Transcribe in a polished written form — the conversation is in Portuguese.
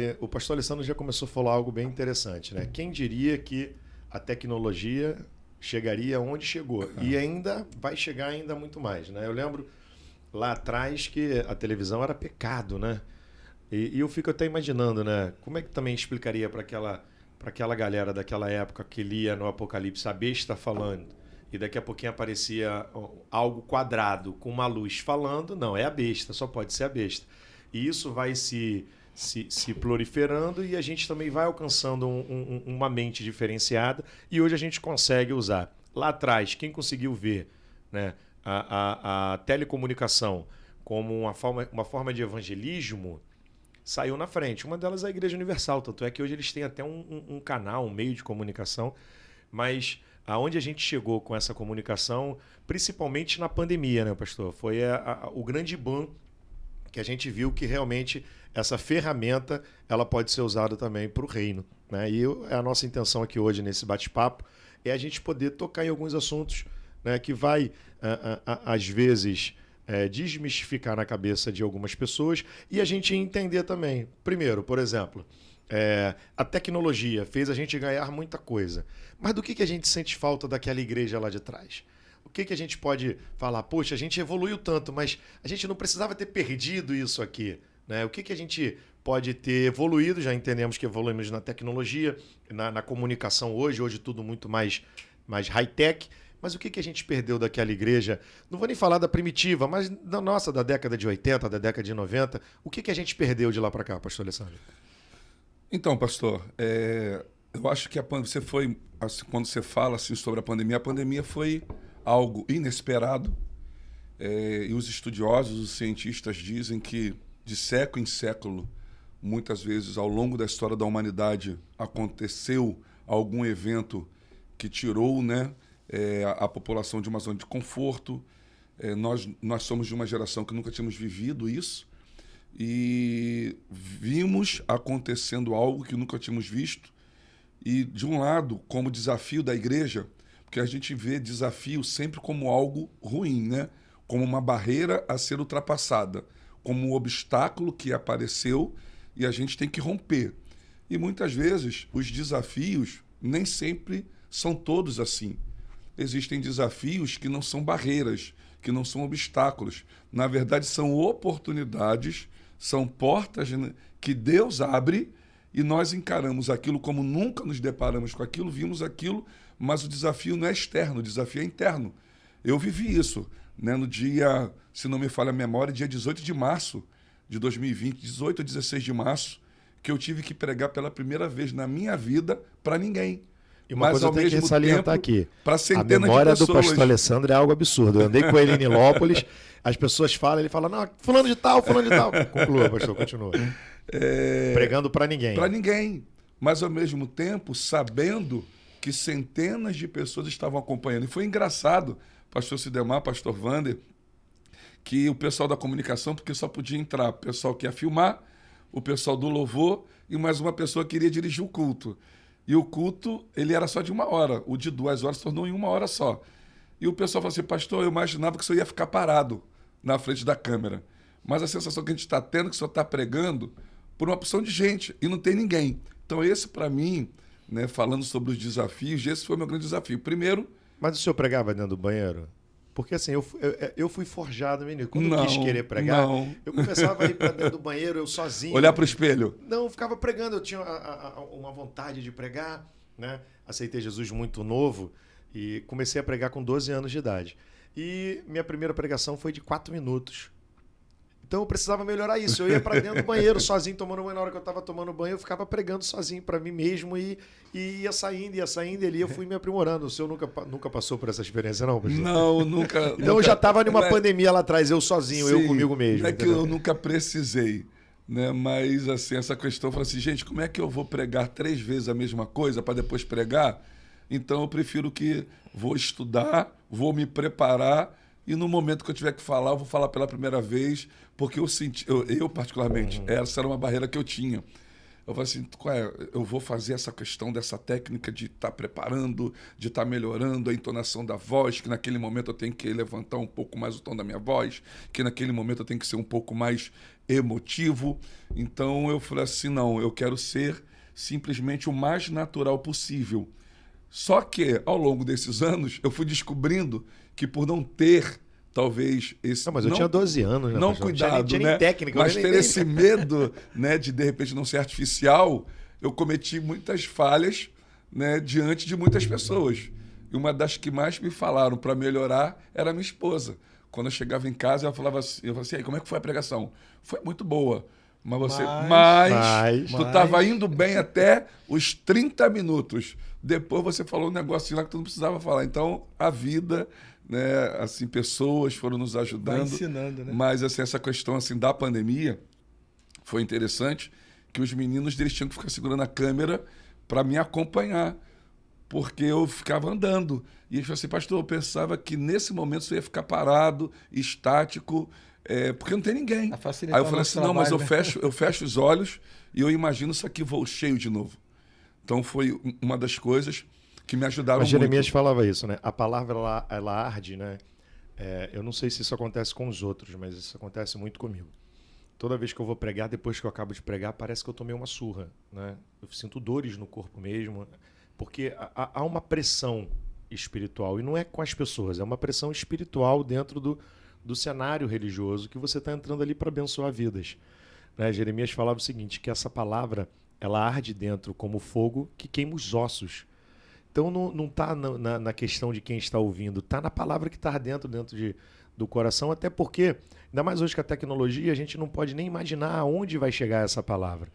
E o pastor Alessandro já começou a falar algo bem interessante, né? Quem diria que a tecnologia chegaria onde chegou? E ainda vai chegar ainda muito mais, né? Eu lembro lá atrás que a televisão era pecado, né? E eu fico até imaginando, né? Como é que também explicaria para aquela galera daquela época que lia no Apocalipse a besta falando e daqui a pouquinho aparecia algo quadrado com uma luz falando? Não, é a besta, só pode ser a besta. E isso vai se proliferando e a gente também vai alcançando uma mente diferenciada e hoje a gente consegue usar. Lá atrás, quem conseguiu ver, né, a telecomunicação como uma forma de evangelismo saiu na frente. Uma delas é a Igreja Universal, tanto é que hoje eles têm até um canal, um meio de comunicação, mas aonde a gente chegou com essa comunicação, principalmente na pandemia, né, pastor? Foi o grande boom que a gente viu que realmente essa ferramenta ela pode ser usada também para o reino, né? E a nossa intenção aqui hoje nesse bate-papo é a gente poder tocar em alguns assuntos, né, que vai, às vezes, desmistificar na cabeça de algumas pessoas e a gente entender também. Primeiro, por exemplo, a tecnologia fez a gente ganhar muita coisa, mas do que a gente sente falta daquela igreja lá de trás? O que a gente pode falar? Poxa, a gente evoluiu tanto, mas a gente não precisava ter perdido isso aqui, né? O que a gente pode ter evoluído? Já entendemos que evoluímos na tecnologia, na comunicação hoje tudo muito mais high-tech. Mas o que a gente perdeu daquela igreja? Não vou nem falar da primitiva, mas da nossa, da década de 80, da década de 90. O que a gente perdeu de lá para cá, pastor Alessandro? Então, pastor, eu acho que quando você fala assim, sobre a pandemia foi algo inesperado. E os estudiosos, os cientistas dizem que de século em século, muitas vezes ao longo da história da humanidade, aconteceu algum evento que tirou, né, a população de uma zona de conforto. Nós somos de uma geração que nunca tínhamos vivido isso e vimos acontecendo algo que nunca tínhamos visto. E, de um lado, como desafio da igreja, porque a gente vê desafio sempre como algo ruim, né? Como uma barreira a ser ultrapassada, como um obstáculo que apareceu e a gente tem que romper. E muitas vezes os desafios nem sempre são todos assim. Existem desafios que não são barreiras, que não são obstáculos. Na verdade, são oportunidades, são portas que Deus abre e nós encaramos aquilo como nunca nos deparamos com aquilo, vimos aquilo, mas o desafio não é externo, o desafio é interno. Eu vivi isso, né, no dia, se não me falha a memória, dia 18 de março de 2020, 18 a 16 de março, que eu tive que pregar pela primeira vez na minha vida para ninguém. E uma coisa eu tenho que salientar aqui. A memória do pastor Alessandro é algo absurdo. Eu andei com ele em Nilópolis, as pessoas falam, ele fala, não, fulano de tal. Conclua, pastor, continua. Pregando para ninguém. Para ninguém. Mas, ao mesmo tempo, sabendo que centenas de pessoas estavam acompanhando. E foi engraçado, pastor Sidemar, pastor Wander, que o pessoal da comunicação, porque só podia entrar o pessoal que ia filmar, o pessoal do louvor e mais uma pessoa que queria dirigir o culto. E o culto, ele era só de 1 hora. O de 2 horas se tornou em 1 hora só. E o pessoal falou assim, pastor, eu imaginava que o senhor ia ficar parado na frente da câmera. Mas a sensação que a gente está tendo é que o senhor está pregando por uma opção de gente e não tem ninguém. Então esse, para mim, né, falando sobre os desafios, esse foi o meu grande desafio. Primeiro... Mas o senhor pregava dentro do banheiro? Porque assim, eu fui forjado, menino. Quando eu quis querer pregar, eu começava a ir para dentro do banheiro, eu sozinho. Olhar para o espelho? Não, eu ficava pregando. Eu tinha uma vontade de pregar, né? Aceitei Jesus muito novo e comecei a pregar com 12 anos de idade. E minha primeira pregação foi de 4 minutos. Então eu precisava melhorar isso. Eu ia para dentro do banheiro sozinho, tomando banho. Na hora que eu estava tomando banho, eu ficava pregando sozinho para mim mesmo e ia saindo. E ali eu fui me aprimorando. O senhor nunca passou por essa experiência, não? Pastor? Não, nunca. Então eu já estava numa pandemia lá atrás, eu sozinho, sim, eu comigo mesmo. Não é que eu nunca precisei, né? Mas assim, essa questão, eu falo assim, gente, como é que eu vou pregar 3 vezes a mesma coisa para depois pregar? Então eu prefiro que vou estudar, vou me preparar e no momento que eu tiver que falar, eu vou falar pela primeira vez, porque eu particularmente, essa era uma barreira que eu tinha. Eu falei assim, eu vou fazer essa questão dessa técnica de estar preparando, de estar melhorando a entonação da voz, que naquele momento eu tenho que levantar um pouco mais o tom da minha voz, que naquele momento eu tenho que ser um pouco mais emotivo. Então eu falei assim, não, eu quero ser simplesmente o mais natural possível. Só que, ao longo desses anos, eu fui descobrindo que por não ter, talvez, esse... Não, mas eu tinha 12 anos, né, não pastor? cuidado, Não tinha nem né? técnica. Mas nem- ter nem- esse medo, né, de repente não ser artificial, eu cometi muitas falhas, né, diante de muitas pessoas. E uma das que mais me falaram para melhorar era a minha esposa. Quando eu chegava em casa, ela falava assim, eu falava assim, "E aí, como é que foi a pregação?" Foi muito boa. Mas você. Mas- Tu estava indo bem até os 30 minutos. Depois você falou um negocinho lá que tu não precisava falar. Então, a vida, né, assim, pessoas foram nos ajudando. Vai ensinando, né? Mas assim, essa questão assim, da pandemia foi interessante, que os meninos eles tinham que ficar segurando a câmera para me acompanhar, porque eu ficava andando. E eles falaram assim, pastor, eu pensava que nesse momento você ia ficar parado, estático, porque não tem ninguém. A facilitar Aí eu o falei nosso assim, não, mas trabalho, eu fecho os olhos e eu imagino isso aqui voo cheio de novo. Então foi uma das coisas que me ajudaram Mas Jeremias muito. falava isso, né? A palavra, ela arde, né? Eu não sei se isso acontece com os outros, mas isso acontece muito comigo. Toda vez que eu vou pregar, depois que eu acabo de pregar, parece que eu tomei uma surra, né? Eu sinto dores no corpo mesmo, porque há uma pressão espiritual, e não é com as pessoas, é uma pressão espiritual dentro do cenário religioso que você está entrando ali para abençoar vidas. Né? Jeremias falava o seguinte, que essa palavra, ela arde dentro como fogo que queima os ossos. Então não está na questão de quem está ouvindo, está na palavra que está dentro do coração, até porque, ainda mais hoje com a tecnologia, a gente não pode nem imaginar aonde vai chegar essa palavra.